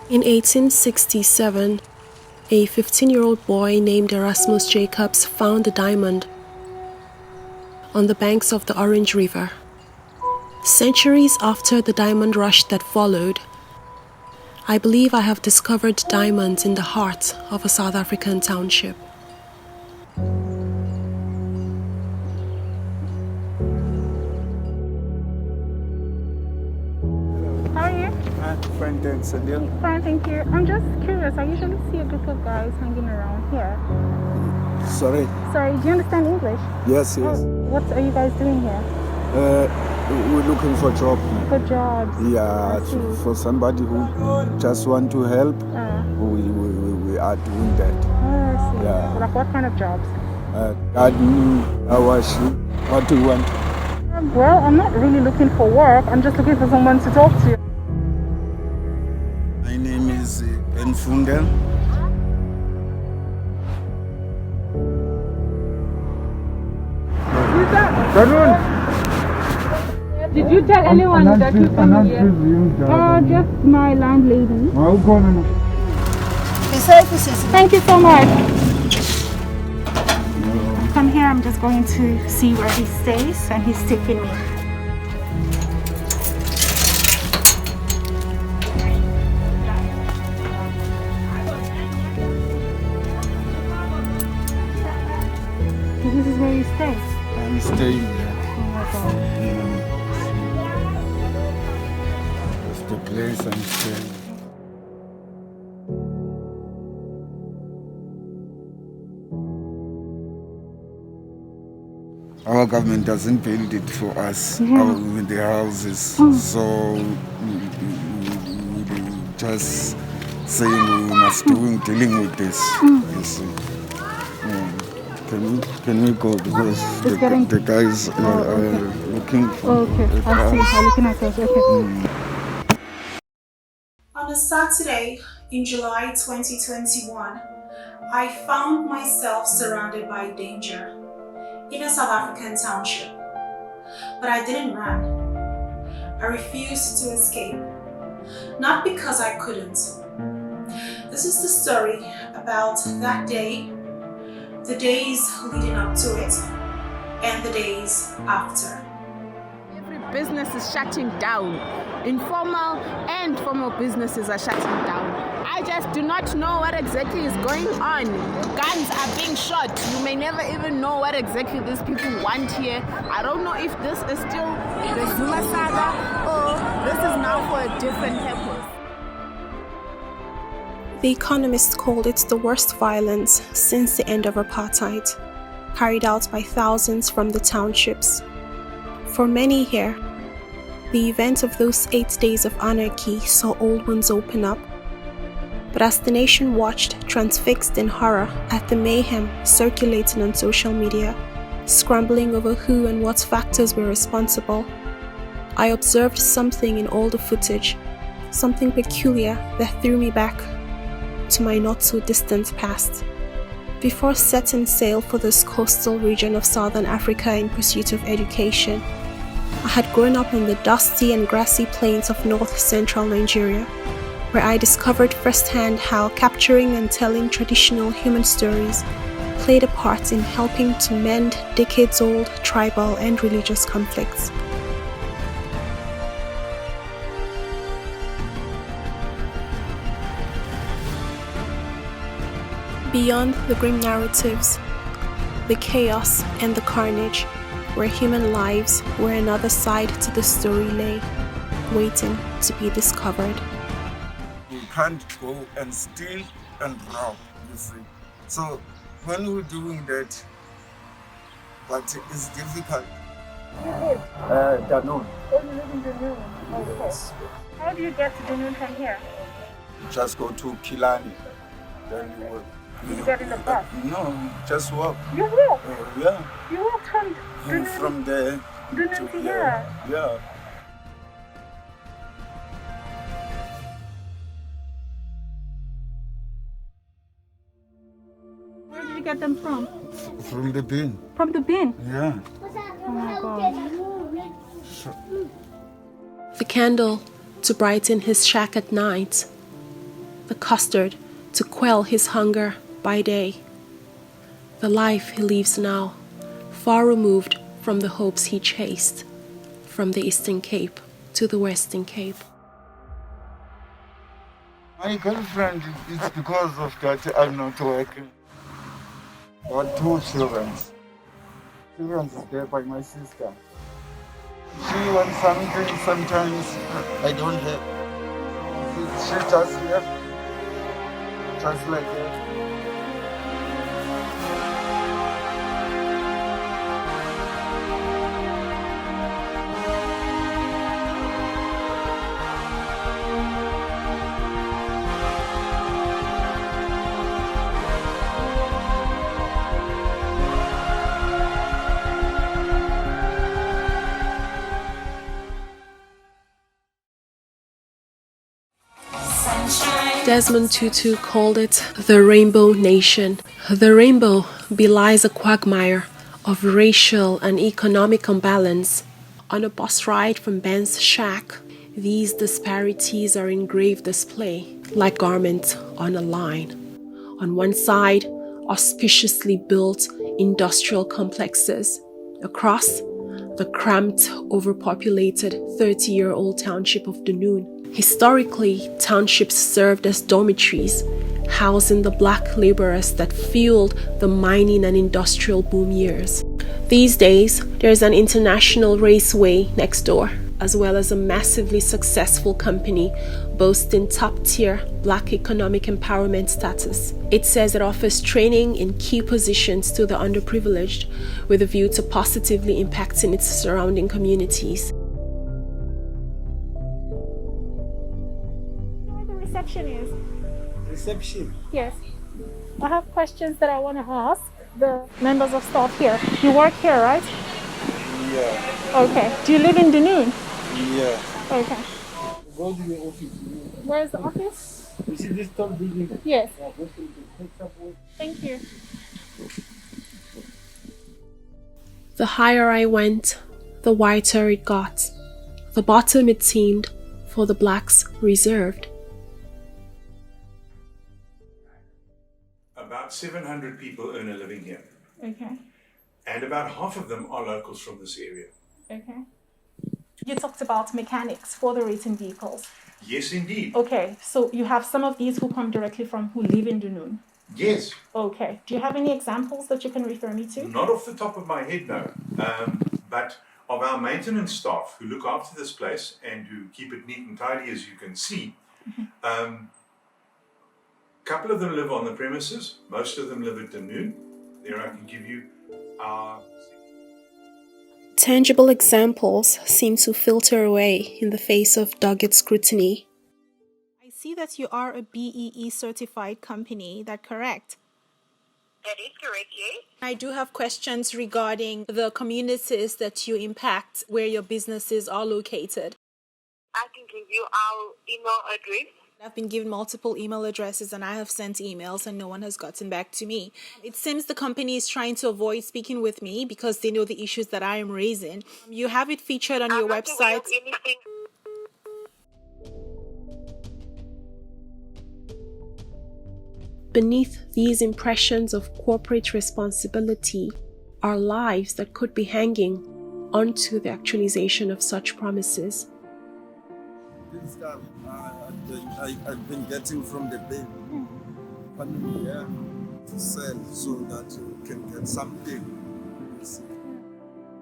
In 1867, a 15-year-old boy named Erasmus Jacobs found a diamond on the banks of the Orange River. Centuries after the diamond rush that followed, I believe I have discovered diamonds in the heart of a South African township. How are you? Fine, thanks. And you? Fine, thank you. I'm just curious. I usually see a group of guys hanging around here. Sorry? Sorry, do you understand English? Yes. What are you guys doing here? We're looking for job. For jobs? Yeah, for somebody who just want to help. We are doing that. Oh, I see. Yeah. Like what kind of jobs? Garden, washing. What do you want? Well, I'm not really looking for work. I'm just looking for someone to talk to. My name is Enfunga. Did you tell anyone that you come here? Just my landlady. Thank you so much. From here, I'm just going to see where he stays, and he's taking me. This is where you stay. I'm staying here. Oh my God. That's the place I'm staying. Our government doesn't build it for us, with the houses. So we just saying we must dealing with this. You see. Can we go because the guys are looking for I'm looking at us. Okay. On a Saturday in July 2021, I found myself surrounded by danger in a South African township. But I didn't run. I refused to escape. Not because I couldn't. This is the story about that day, the days leading up to it, and the days after. Every business is shutting down. Informal and formal businesses are shutting down. I just do not know what exactly is going on. Guns are being shot. You may never even know what exactly these people want here. I don't know if this is still the Zuma saga or this is now for a different purpose. The Economist called it the worst violence since the end of apartheid, carried out by thousands from the townships. For many here, the event of those 8 days of anarchy saw old wounds open up. But as the nation watched, transfixed in horror at the mayhem circulating on social media, scrambling over who and what factors were responsible, I observed something in all the footage, something peculiar that threw me back to my not-so-distant past. Before setting sail for this coastal region of southern Africa in pursuit of education, I had grown up in the dusty and grassy plains of north-central Nigeria, where I discovered firsthand how capturing and telling traditional human stories played a part in helping to mend decades-old tribal and religious conflicts. Beyond the grim narratives, the chaos and the carnage, where human lives were another side to the story lay, waiting to be discovered. You can't go and steal and rob, you see. So when we're doing that, but it's difficult. Danone. Oh, you live in Danone. Okay. How do you get to Danone from here? Just go to Kilani, then you will. You get in the bus? No, just walk. You walk? Yeah. You walk from Danone? From there Danone to here? Yeah. Where did you get them from? From the bin. From the bin? Yeah. Oh my God. The candle to brighten his shack at night, the custard to quell his hunger by day. The life he lives now, far removed from the hopes he chased, from the Eastern Cape to the Western Cape. My girlfriend, it's because of that I'm not working. I got 2 children. Children is there by my sister. She wants something, sometimes I don't have. She just here, just like that. Desmond Tutu called it the Rainbow Nation. The rainbow belies a quagmire of racial and economic imbalance. On a bus ride from Ben's shack, these disparities are in grave display, like garments on a line. On one side, auspiciously built industrial complexes. Across, the cramped, overpopulated 30-year-old township of Dunoon. Historically, townships served as dormitories, housing the black laborers that fueled the mining and industrial boom years. These days, there's an international raceway next door, as well as a massively successful company boasting top-tier black economic empowerment status. It says it offers training in key positions to the underprivileged with a view to positively impacting its surrounding communities. Reception is. Reception? Yes. I have questions that I want to ask the members of staff here. You work here, right? Yeah. Okay. Do you live in Dunoon? Yeah. Okay. Go to the office. Where's the office? You see this tall building? Yes. Yeah, go to the subway. Thank you. The higher I went, the whiter it got. The bottom, it seemed, for the blacks reserved. About 700 people earn a living here, Okay. and about half of them are locals from this area. Okay. You talked about mechanics for the racing vehicles. Yes, indeed. Okay, so you have some of these who come directly from who live in Dunoon. Yes. Okay. Do you have any examples that you can refer me to? Not off the top of my head, no. But of our maintenance staff who look after this place and who keep it neat and tidy, as you can see, couple of them live on the premises. Most of them live at Dunoon. There I can give you our... Tangible examples seem to filter away in the face of dogged scrutiny. I see that you are a BEE certified company, is that correct? That is correct, yes. I do have questions regarding the communities that you impact where your businesses are located. I can give you our email address. I've been given multiple email addresses and I have sent emails and no one has gotten back to me. It seems the company is trying to avoid speaking with me because they know the issues that I am raising. You have it featured on your I'm not aware website. of anything. Beneath these impressions of corporate responsibility are lives that could be hanging onto the actualization of such promises. This stuff I've been getting from the baby. Yeah, to sell so that you can get something.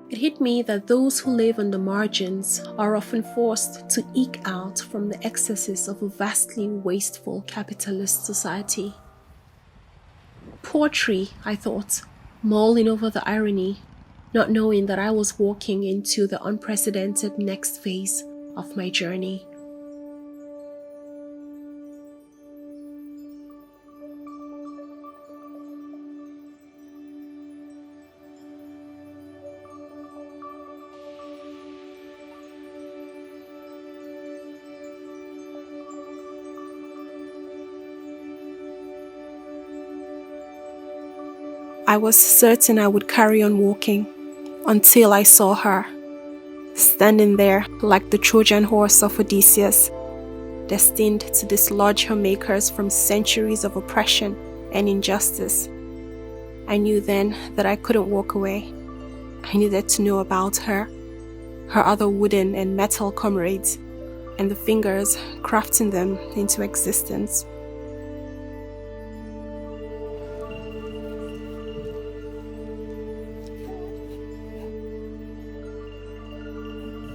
It hit me that those who live on the margins are often forced to eke out from the excesses of a vastly wasteful capitalist society. Poetry, I thought, mulling over the irony, not knowing that I was walking into the unprecedented next phase of my journey. I was certain I would carry on walking until I saw her, standing there like the Trojan horse of Odysseus, destined to dislodge her makers from centuries of oppression and injustice. I knew then that I couldn't walk away. I needed to know about her, her other wooden and metal comrades, and the fingers crafting them into existence.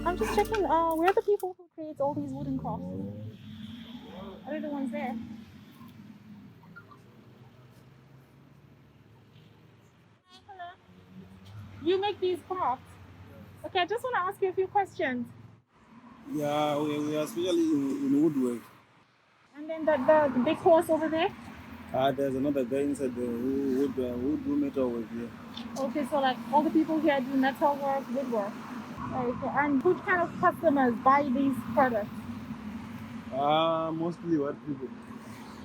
I'm just checking, where are the people who create all these wooden crafts? Are they the ones there? Hello. You make these crafts? Okay, I just want to ask you a few questions. Yeah, we are especially in woodwork. And then the big horse over there? There's another guy inside the wood metal work here. Okay, so like all the people here do metal work, woodwork. Okay, and which kind of customers buy these products? Mostly white people.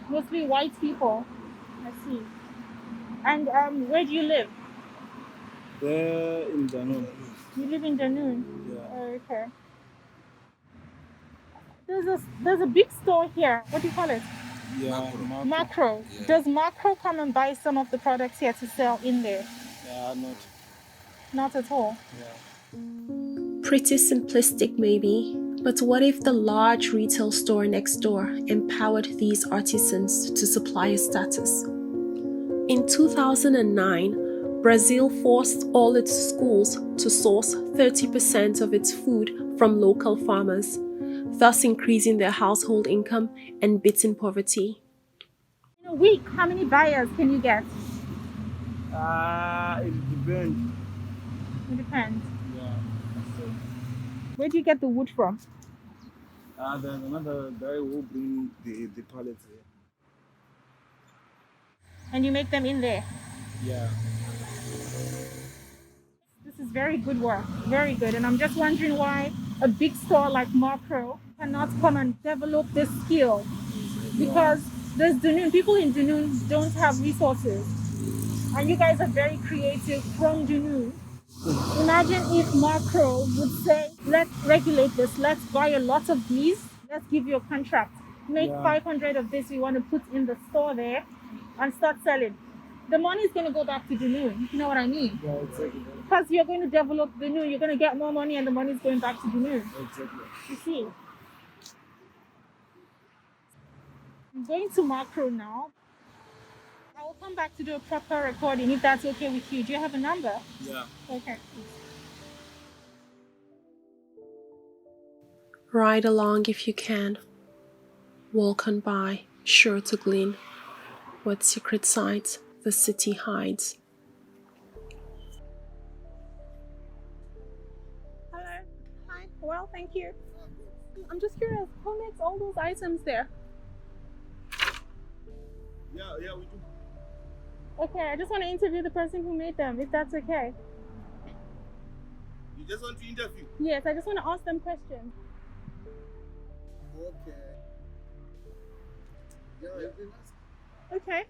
Mostly white people. I see. And where do you live? There in Danone. You live in Danune? Yeah. Okay. There's a big store here. What do you call it? Yeah, Macro. Yeah. Does Macro come and buy some of the products here to sell in there? Not. Not at all. Yeah. Pretty simplistic, maybe, but what if the large retail store next door empowered these artisans to supplier status? In 2009, Brazil forced all its schools to source 30% of its food from local farmers, thus increasing their household income and beating poverty. In a week, how many buyers can you get? It depends. It depends. Yeah. Where do you get the wood from? There's another guy who bring the pallets here. And you make them in there. Yeah. This is very good work. Very good. And I'm just wondering why a big store like Macro cannot come and develop this skill. Because there's Dunoon, people in Dunoon don't have resources. And you guys are very creative from Dunoon. Imagine if Macro would say, let's regulate this, let's buy a lot of these, let's give you a contract. Make 500 of this we want to put in the store there and start selling. The money is going to go back to Dunoon. You know what I mean? Yeah, exactly. Because you're going to develop Dunoon, you're going to get more money and the money is going back to Dunoon. Exactly. You see? I'm going to Macro now. I will come back to do a proper recording if that's okay with you. Do you have a number? Yeah. Okay. Ride along if you can. Walk on by, sure to glean what secret sights the city hides. Hello. Hi. Well, thank you. I'm just curious, who makes all those items there? Yeah, we do. Okay, I just want to interview the person who made them, if that's okay. You just want to interview? Yes, I just want to ask them questions. Okay. Yeah, you can ask. Okay.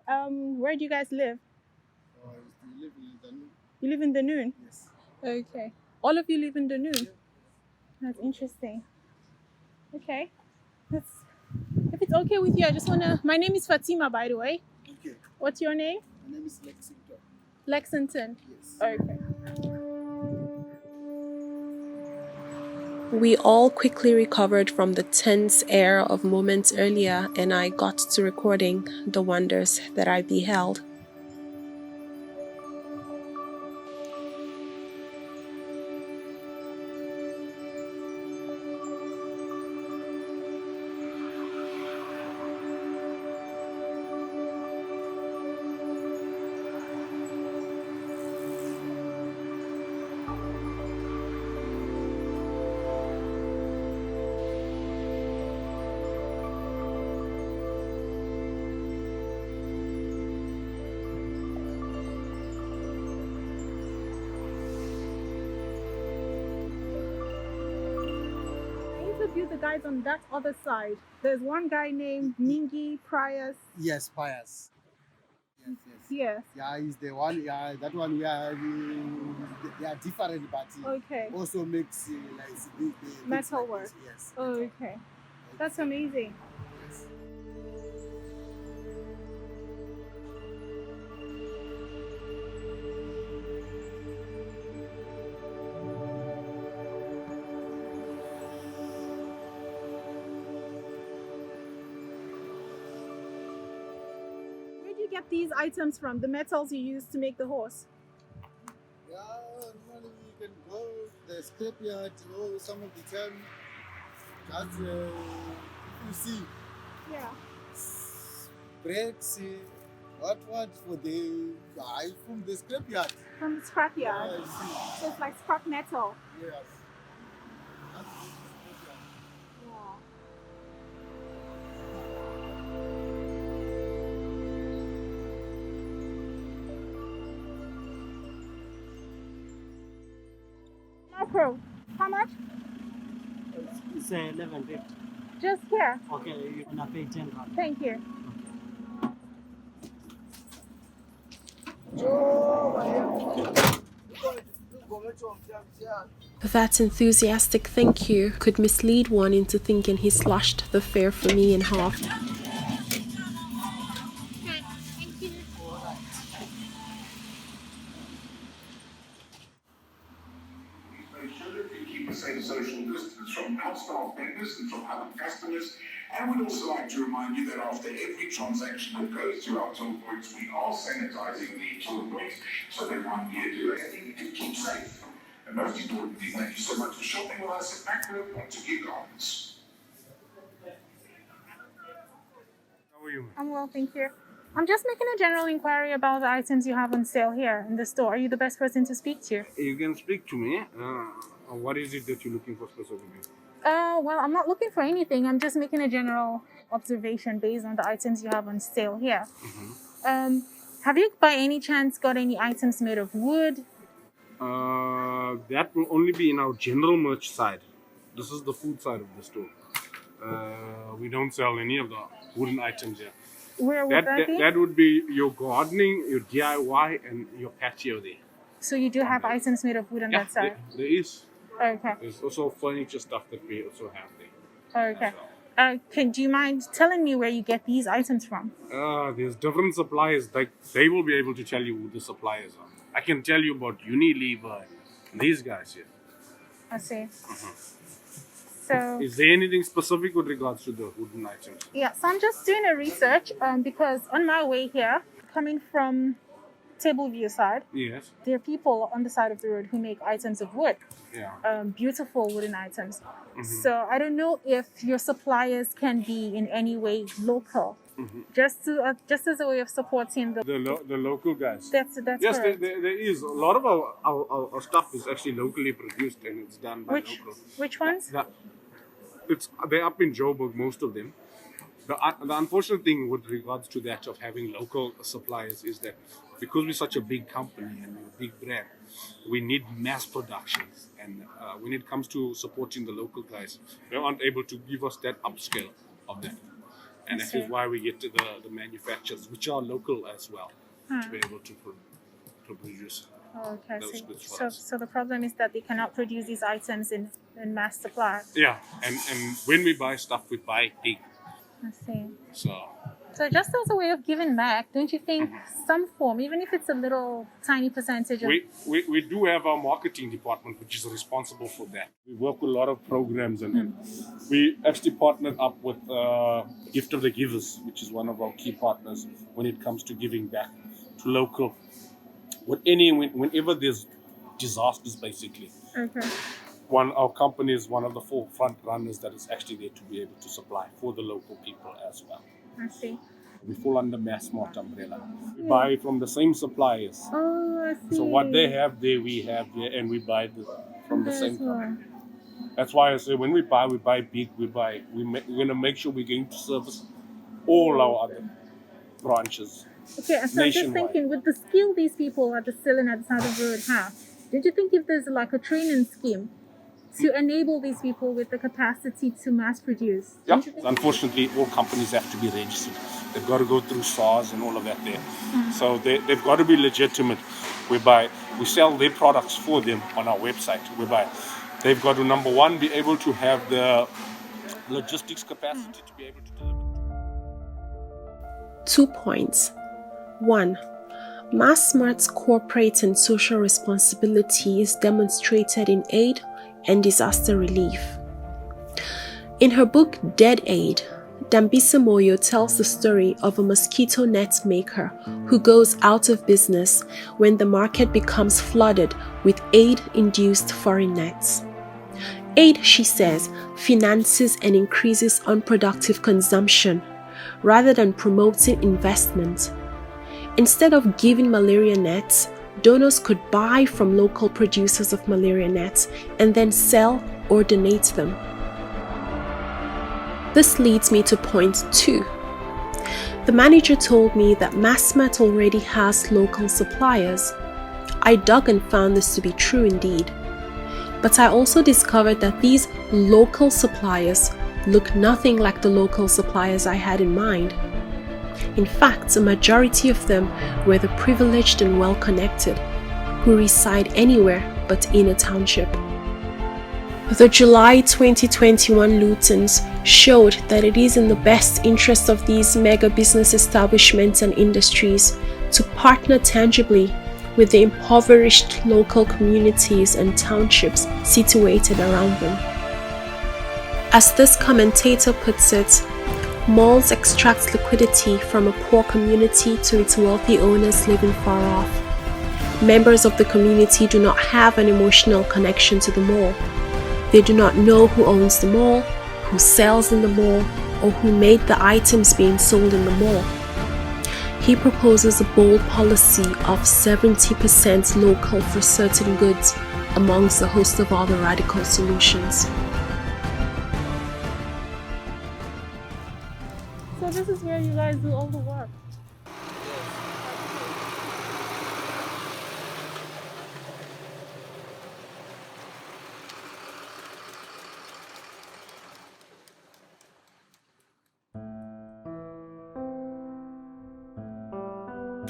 And Where do you guys live? you live in Danone? You live in Dunoon? Yes. Okay. All of you live in Dunoon? Yeah. That's interesting. Okay. If it's okay with you, I just want to... My name is Fatima, by the way. Okay. What's your name? My name is Lexington. Lexington? Yes. Okay. We all quickly recovered from the tense air of moments earlier, and I got to recording the wonders that I beheld. Interview the guys on that other side. There's one guy named Mingi Prius. Yes, Pius. Yes. Yeah, is the one. Yeah, that one we are. They are different, but Okay. also makes like the Metal like work. this, yes. Oh, okay. That's amazing. Yes. Where do you get these items from? The metals you use to make the horse? Yeah, normally we can go the scrapyard or some of the time. That's you see Yeah. breaks. What for the from the scrapyard? From the scrapyard. Yeah, you see. So it's like scrap metal. Yes. That's the scrapyard. Yeah. Macro, how much? It's 11.50. Just here. Okay, you're gonna pay 10 rand. Thank you. That enthusiastic thank you could mislead one into thinking he slashed the fare for me in half. Make sure that you keep a safe social distance from our staff members and from other customers. And we'd also like to remind you that after every transaction that goes through our toll points, we are sanitizing the toll points so that one here do anything to keep safe. And most importantly, thank you so much for shopping with us at Macro Montague Gardens. How are you? I'm well, thank you. I'm just making a general inquiry about the items you have on sale here in the store. Are you the best person to speak to? You can speak to me. What is it that you're looking for specifically? Well, I'm not looking for anything. I'm just making a general observation based on the items you have on sale here. Have you by any chance got any items made of wood? That will only be in our general merch side. This is the food side of the store. We don't sell any of the wooden items here. Where would that be? That would be your gardening, your DIY, and your patio there. So you do have items made of wood on that side? There is. Okay. There's also furniture stuff that we also have there. Okay. Do you mind telling me where you get these items from? There's different suppliers. Like they will be able to tell you who the suppliers are. I can tell you about Unilever and these guys here. I see. So Is there anything specific with regards to the wooden items? yeah, so I'm just doing a research because on my way here, coming from Tableview side, Yes. there are people on the side of the road who make items of wood, Yeah. beautiful wooden items. So I don't know if your suppliers can be in any way local, just as a way of supporting The local guys. That's Yes, correct. there is. A lot of our stuff is actually locally produced and it's done by local. Which ones? They're up in Joburg, most of them. The unfortunate thing with regards to that of having local suppliers is that because we're such a big company and a big brand, we need mass productions. And when it comes to supporting the local guys, they aren't able to give us that upscale of that. And that is why we get to the manufacturers, which are local as well, to be able to produce Okay, those goods for so us. so the problem is that they cannot produce these items in mass supply. Yeah, and when we buy stuff, we buy big. I see. So So just as a way of giving back, don't you think some form, even if it's a little tiny percentage of... we do have our marketing department, which is responsible for that. We work with a lot of programs, and we actually partnered up with Gift of the Givers, which is one of our key partners when it comes to giving back to local. Whenever there's disasters, basically. Okay. Our company is one of the forefront runners that is actually there to be able to supply for the local people as well. I see. We fall under Mass Smart umbrella. We buy from the same suppliers. Oh, I see. So what they have there, we have there, and we buy from the same company. That's why I say when we buy big. We're gonna make sure we're going to service all our other branches. Okay, so I'm just thinking, with the skill these people at the Still at the side of the road have, don't you think if there's like a training scheme to enable these people with the capacity to mass produce? Yeah, unfortunately, all companies have to be registered. They've got to go through SARS and all of that there. So they've got to be legitimate, whereby we sell their products for them on our website, whereby they've got to, number one, be able to have the logistics capacity to be able to deliver. 2 points. 1. Massmart's corporate and social responsibility is demonstrated in aid and disaster relief. In her book Dead Aid, Dambisa Moyo tells the story of a mosquito net maker who goes out of business when the market becomes flooded with aid-induced foreign nets. Aid, she says, finances and increases unproductive consumption rather than promoting investment. Instead of giving malaria nets, donors could buy from local producers of malaria nets and then sell or donate them. This leads me to point 2. The manager told me that Massmart already has local suppliers. I dug and found this to be true indeed. But I also discovered that these local suppliers look nothing like the local suppliers I had in mind. In fact, a majority of them were the privileged and well-connected, who reside anywhere but in a township. The July 2021 lootings showed that it is in the best interest of these mega business establishments and industries to partner tangibly with the impoverished local communities and townships situated around them. As this commentator puts it, malls extract liquidity from a poor community to its wealthy owners living far off. Members of the community do not have an emotional connection to the mall. They do not know who owns the mall, who sells in the mall, or who made the items being sold in the mall. He proposes a bold policy of 70% local for certain goods amongst a host of other radical solutions. So this is where you guys do all the work.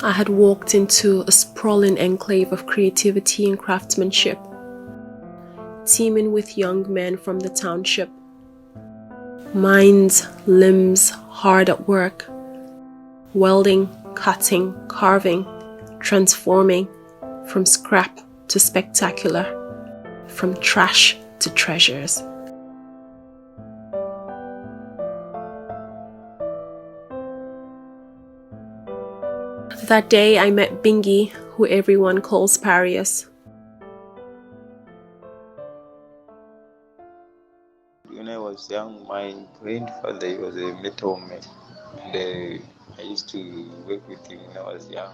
I had walked into a sprawling enclave of creativity and craftsmanship, teeming with young men from the township. Minds, limbs, hard at work, welding, cutting, carving, transforming, from scrap to spectacular, from trash to treasures. That day I met Bingi, who everyone calls Parius. When I was young, my grandfather he was a metal man, and I used to work with him when I was young.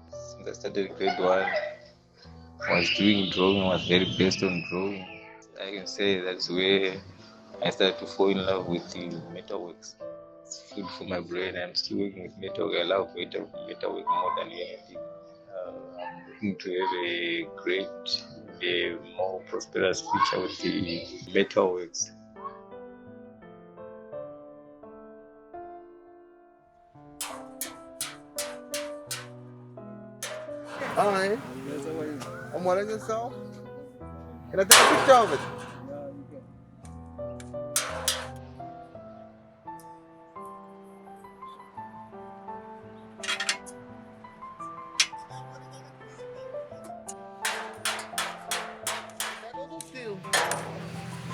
Since I started grade 1, I was doing drawing, I was very based on drawing. I can say that's where I started to fall in love with the metalworks. It's food for my brain. I'm still working with metal. I love metalwork more than anything. I'm looking to have a great, more prosperous future with the metalworks. Hi. I'm watching yourself. Can I take a picture of it?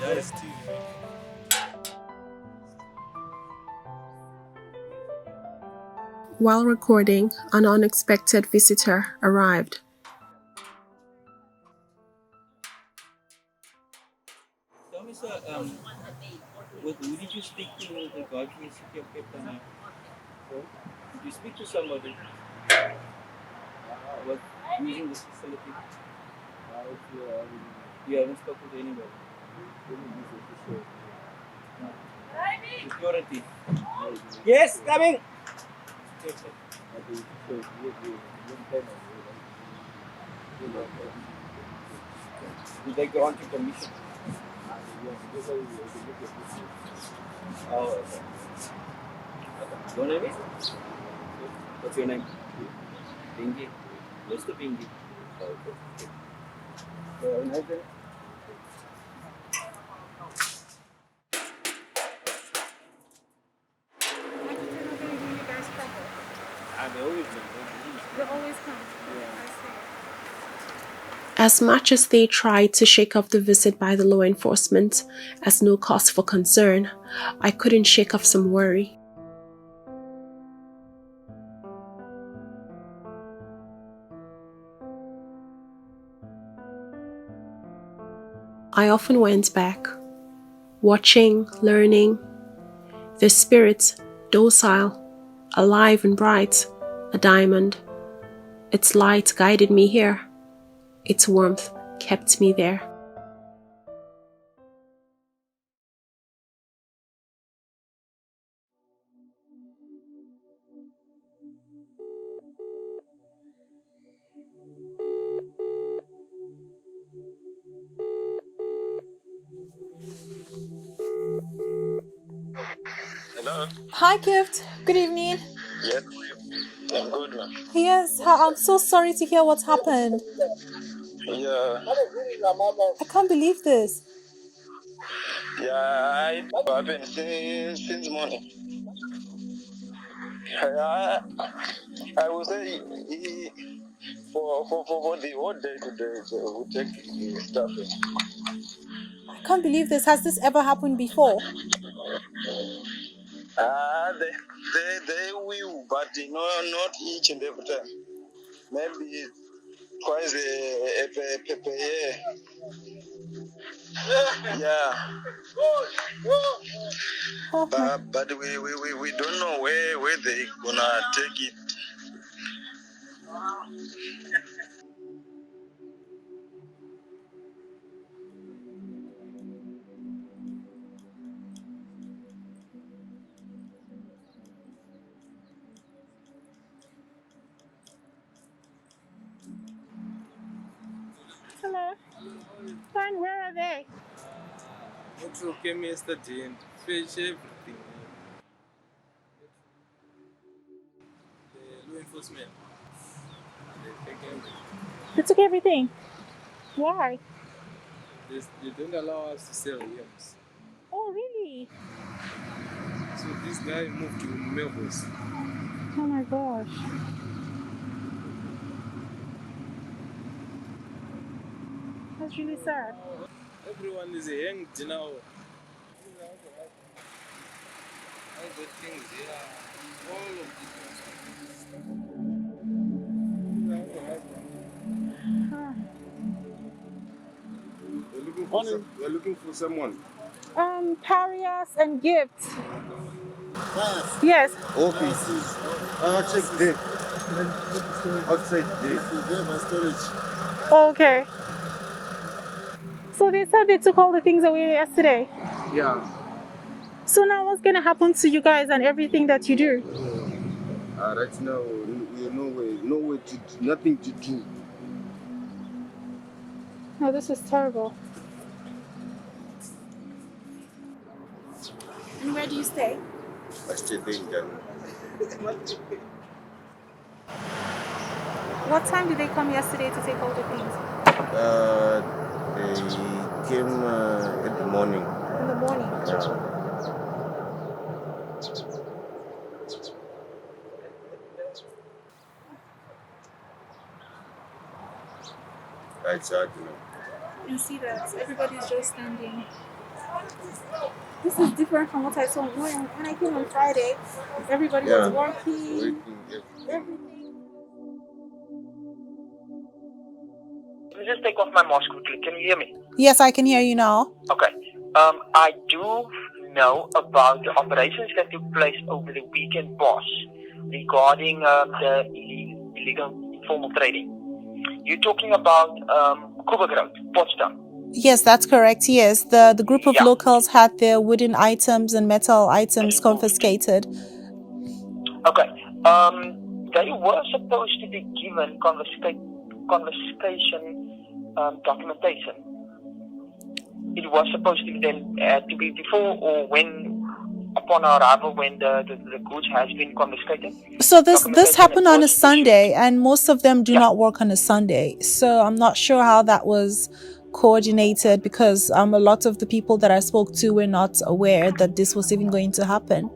Yes, too. While recording, an unexpected visitor arrived. Tell me, sir, who did you speak to with regard to the city of Cape Town? Did you speak to somebody about using this facility? You haven't spoken to anybody? No. Security. Yes, coming! Did they grant you permission? Oh, okay. Your name is? What's your name? Pinky. Mr. Pinky. Okay. So, nice day. They always come. They always come. Yeah. As much as they tried to shake off the visit by the law enforcement as no cause for concern, I couldn't shake off some worry. I often went back, watching, learning. The spirit, docile, alive and bright, a diamond. Its light guided me here. Its warmth kept me there. Hello? Hi, Gift. Good evening. Yes, I'm good, man. Yes, I'm so sorry to hear what's happened. Yeah, I can't believe this. yeah, it happened since morning. I would say for the whole day today, we take the stuff. I can't believe this. Has this ever happened before? They will, but not each and every time. Maybe twice a year. Yeah. Oh, But we don't know where they gonna take it. Hello. Fine, where are they? Metro came yesterday and fetch everything. The law enforcement. They take everything. They took everything. Why? They don't allow us to sell yams. Oh, really? So this guy moved to Melbourne. Oh my gosh. That's really sad. Everyone is hanged now. All the things here, all of these. We're looking for someone. Parias and gifts. Yes. Yes. Okay. Check there. Outside there. There, my storage. Okay. So they said they took all the things away yesterday. Yeah. So now what's gonna happen to you guys and everything that you do? Right now, we nowhere to do, nothing to do. Oh, this is terrible. And where do you stay? I stay there in Ghana. What time did they come yesterday to take all the things? They came in the morning. In the morning? Yeah. It's hard, You see that everybody's just standing. This is different from what I saw when I came on Friday. Everybody was working. Everything. Let me just take off my mask quickly. Can you hear me? Yes, I can hear you now. Okay. I do know about the operations that took place over the weekend, boss, regarding the illegal informal trading. You're talking about Kubergroot, Potsdam. Yes, that's correct. Yes, the group of locals had their wooden items and metal items confiscated. Okay. They were supposed to be given confiscation documentation. It was supposed to be then to be before or when upon arrival when the goods has been confiscated. So this Documentation happened on a was Sunday, and most of them do not work on a Sunday. So I'm not sure how that was coordinated, because a lot of the people that I spoke to were not aware that this was even going to happen.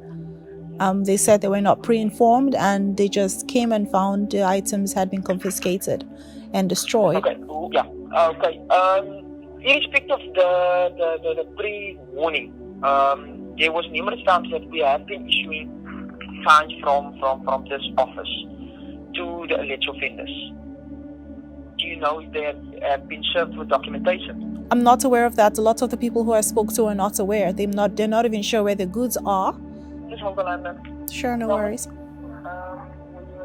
They said they were not pre-informed, and they just came and found the items had been confiscated and destroyed. Okay. Yeah. Okay. Irrespective of the pre-warning, there was numerous times that we have been issuing fines from this office to the alleged offenders. Do you know if they have been served with documentation? I'm not aware of that. A lot of the people who I spoke to are not aware. They're not even sure where the goods are. Just hold the line, ma'am. Sure, no worries. When you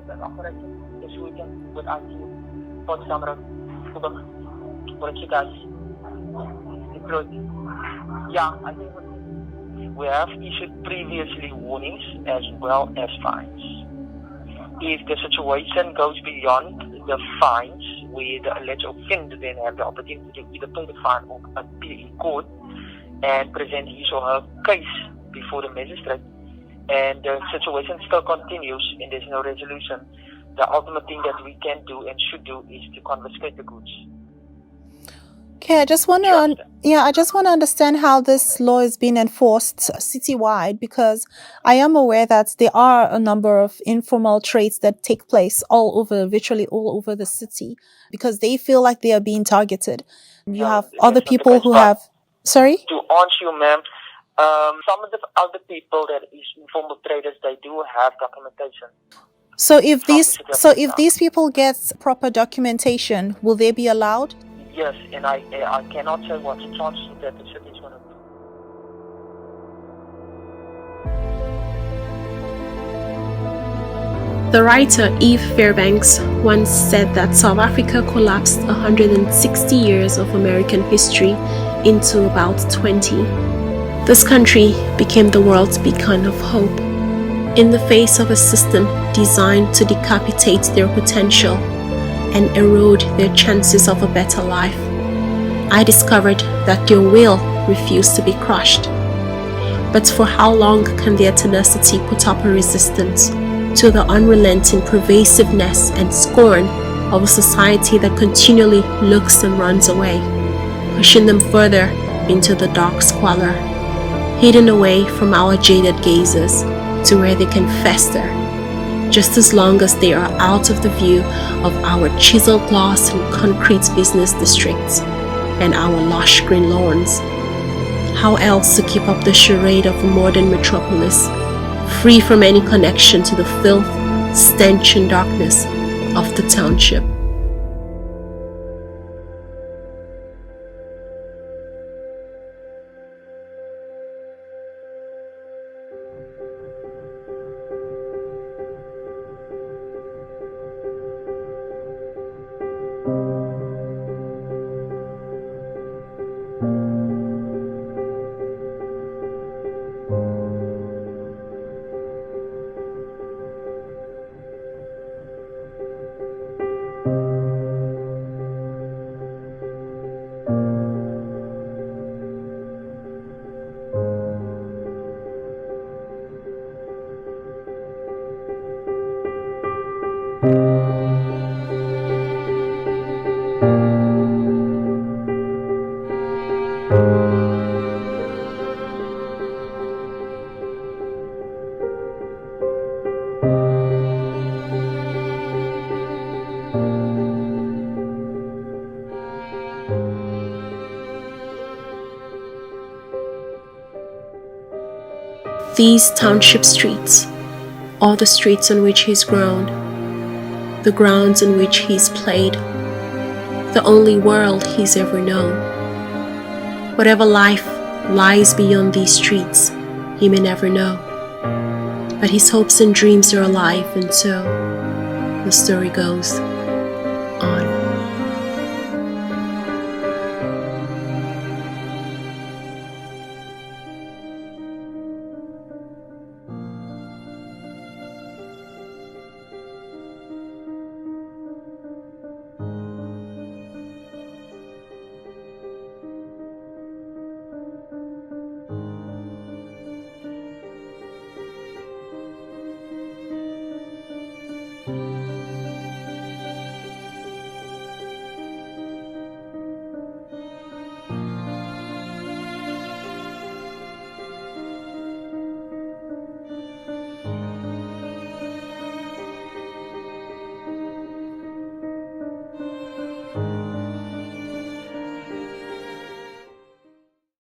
were operating this weekend with IT, for Samra, what you guys deployed? Yeah, I think we have issued previously warnings as well as fines. If the situation goes beyond the fines, where the alleged offender then have the opportunity to either pay the fine or appear in court and present his or her case before the magistrate, and the situation still continues and there's no resolution, the ultimate thing that we can do and should do is to confiscate the goods. Okay, I just want to understand how this law is being enforced citywide, because I am aware that there are a number of informal trades that take place virtually all over the city, because they feel like they are being targeted. You have other people who have... Sorry? To answer you, ma'am, some of the other people that is informal traders, they do have documentation. So if these people get proper documentation, will they be allowed? Yes, and I cannot say what the chances of that the city is going to do. The writer Eve Fairbanks once said that South Africa collapsed 160 years of American history into about 20. This country became the world's beacon of hope in the face of a system designed to decapitate their potential and erode their chances of a better life. I discovered that their will refused to be crushed. But for how long can their tenacity put up a resistance to the unrelenting pervasiveness and scorn of a society that continually looks and runs away, pushing them further into the dark squalor, hidden away from our jaded gazes to where they can fester, just as long as they are out of the view of our chiseled glass and concrete business districts and our lush green lawns. How else to keep up the charade of a modern metropolis, free from any connection to the filth, stench and darkness of the township? These township streets are the streets on which he's grown, the grounds in which he's played, the only world he's ever known. Whatever life lies beyond these streets, he may never know. But his hopes and dreams are alive, and so the story goes.